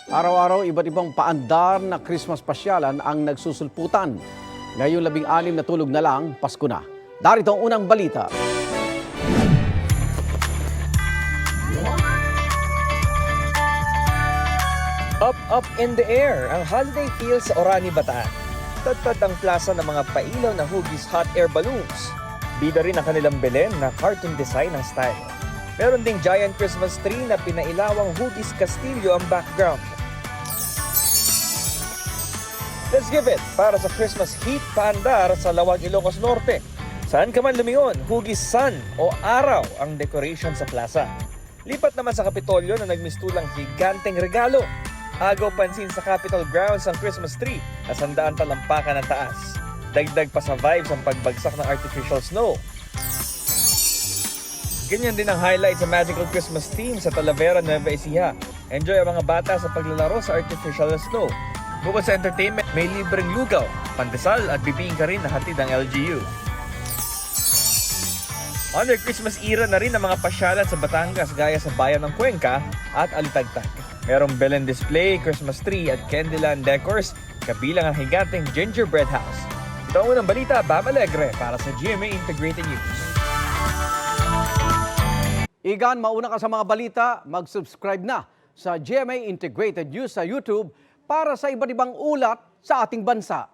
Araw-araw, iba't ibang paandar na Christmas pasyalan ang nagsusulputan. Ngayong 16 na tulog na lang, Pasko na. Darito ang unang balita. Up in the air ang holiday feel sa Orani, Bataan. Tadtad ang plaza ng mga pailaw na hugis hot air balloons. Bida rin ang kanilang Belen na cartoon design ang style. Meron ding giant Christmas tree na pinailawang hugis Castillo ang background. Let's give it para sa Christmas heat paandar sa Lawag, Ilocos Norte. Saan ka man lumingon, hugis sun o araw ang decoration sa plaza. Lipat naman sa Kapitolyo na nagmistulang higanteng regalo. Agaw pansin sa Capitol grounds ang Christmas tree na 100 talampakan ng taas. Dagdag pa sa vibes ang pagbagsak ng artificial snow. Ganyan din ang highlight sa magical Christmas theme sa Talavera, Nueva Ecija. Enjoy ang mga bata sa paglalaro sa artificial snow. Bukod sa entertainment, may libreng lugaw, pandesal at bibingka rin na hatid ng LGU. Under Christmas era na rin ang mga pasyalan sa Batangas gaya sa bayan ng Cuenca at Alitagtag. Merong Belen display, Christmas tree at Candyland decors, kabilang ang higanteng gingerbread house. Ito ang unang balita, Bam Alegre para sa GMA Integrated News. Igan, mauna ka sa mga balita, mag-subscribe na sa GMA Integrated News sa YouTube para sa iba't ibang ulat sa ating bansa.